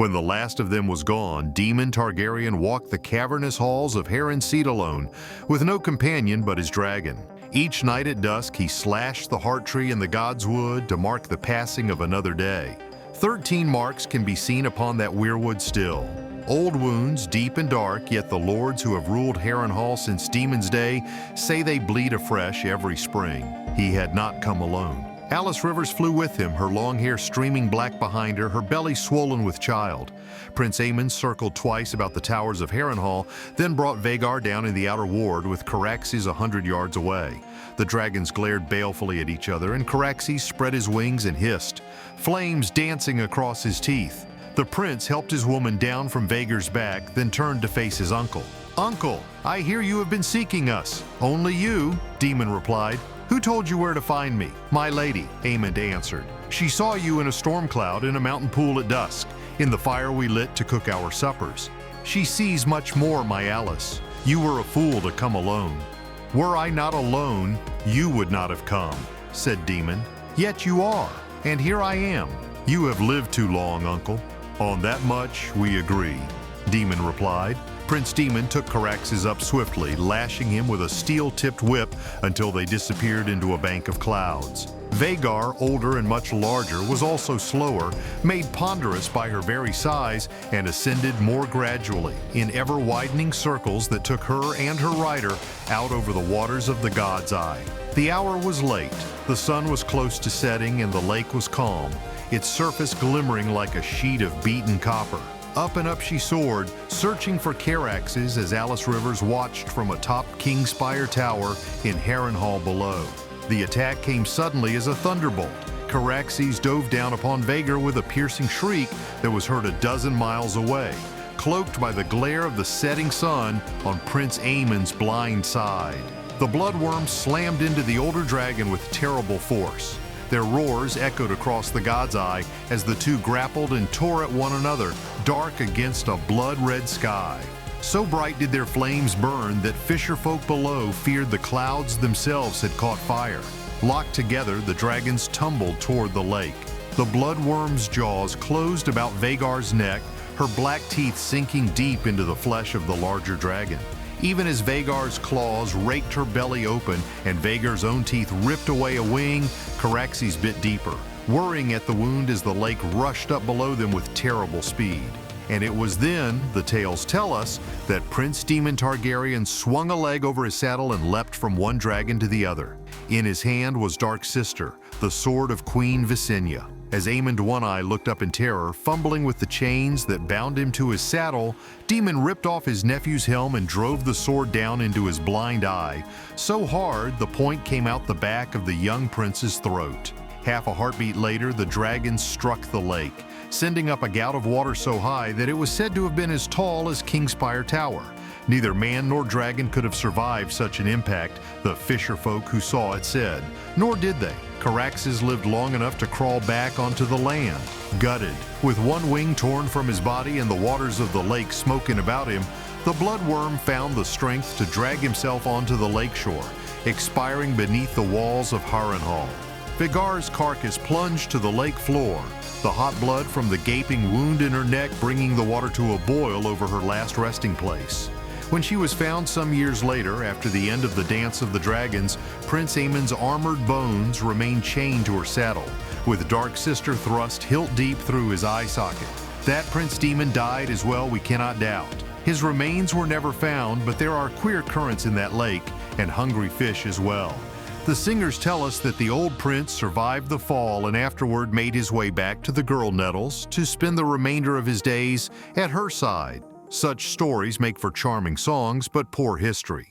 When the last of them was gone, Daemon Targaryen walked the cavernous halls of Harren's Seat alone, with no companion but his dragon. Each night at dusk he slashed the heart tree in the god's wood to mark the passing of another day. 13 marks can be seen upon that weirwood still. Old wounds, deep and dark, yet the lords who have ruled Harrenhal since Daemon's day say they bleed afresh every spring. He had not come alone. Alice Rivers flew with him, her long hair streaming black behind her, her belly swollen with child. Prince Aemond circled twice about the towers of Harrenhal, then brought Vhagar down in the outer ward with Caraxes 100 yards away. The dragons glared balefully at each other, and Caraxes spread his wings and hissed, flames dancing across his teeth. The prince helped his woman down from Vhagar's back, then turned to face his uncle. "Uncle, I hear you have been seeking us." "Only you," Daemon replied. "Who told you where to find me?" "My lady," Aemond answered. "She saw you in a storm cloud in a mountain pool at dusk, in the fire we lit to cook our suppers. She sees much more, my Alice. You were a fool to come alone." "Were I not alone, you would not have come," said Daemon. "Yet you are, and here I am." "You have lived too long, uncle." "On that much we agree," Daemon replied. Prince Daemon took Caraxes up swiftly, lashing him with a steel-tipped whip until they disappeared into a bank of clouds. Vhagar, older and much larger, was also slower, made ponderous by her very size, and ascended more gradually, in ever-widening circles that took her and her rider out over the waters of the God's Eye. The hour was late, the sun was close to setting, and the lake was calm, its surface glimmering like a sheet of beaten copper. Up and up she soared, searching for Caraxes as Alice Rivers watched from atop Kingspire Tower in Harrenhal below. The attack came suddenly as a thunderbolt. Caraxes dove down upon Vhagar with a piercing shriek that was heard a dozen miles away, cloaked by the glare of the setting sun on Prince Aemond's blind side. The bloodworms slammed into the older dragon with terrible force. Their roars echoed across the God's Eye as the two grappled and tore at one another, dark against a blood-red sky. So bright did their flames burn that fisherfolk below feared the clouds themselves had caught fire. Locked together, the dragons tumbled toward the lake. The bloodworm's jaws closed about Vhagar's neck, her black teeth sinking deep into the flesh of the larger dragon. Even as Vhagar's claws raked her belly open and Vhagar's own teeth ripped away a wing, Caraxes bit deeper, worrying at the wound as the lake rushed up below them with terrible speed. And it was then, the tales tell us, that Prince Daemon Targaryen swung a leg over his saddle and leapt from one dragon to the other. In his hand was Dark Sister, the sword of Queen Visenya. As Aemond One-Eye looked up in terror, fumbling with the chains that bound him to his saddle, Daemon ripped off his nephew's helm and drove the sword down into his blind eye, so hard the point came out the back of the young prince's throat. Half a heartbeat later, the dragon struck the lake, sending up a gout of water so high that it was said to have been as tall as Kingspire Tower. Neither man nor dragon could have survived such an impact, the fisherfolk who saw it said. Nor did they. Caraxes lived long enough to crawl back onto the land. Gutted, with one wing torn from his body and the waters of the lake smoking about him, the bloodworm found the strength to drag himself onto the lakeshore, expiring beneath the walls of Harrenhal. Vhagar's carcass plunged to the lake floor, the hot blood from the gaping wound in her neck bringing the water to a boil over her last resting place. When she was found some years later, after the end of the Dance of the Dragons, Prince Aemond's armored bones remained chained to her saddle, with Dark Sister thrust hilt deep through his eye socket. That Prince Daemon died as well, we cannot doubt. His remains were never found, but there are queer currents in that lake, and hungry fish as well. The singers tell us that the old prince survived the fall and afterward made his way back to the Girl Nettles to spend the remainder of his days at her side. Such stories make for charming songs, but poor history.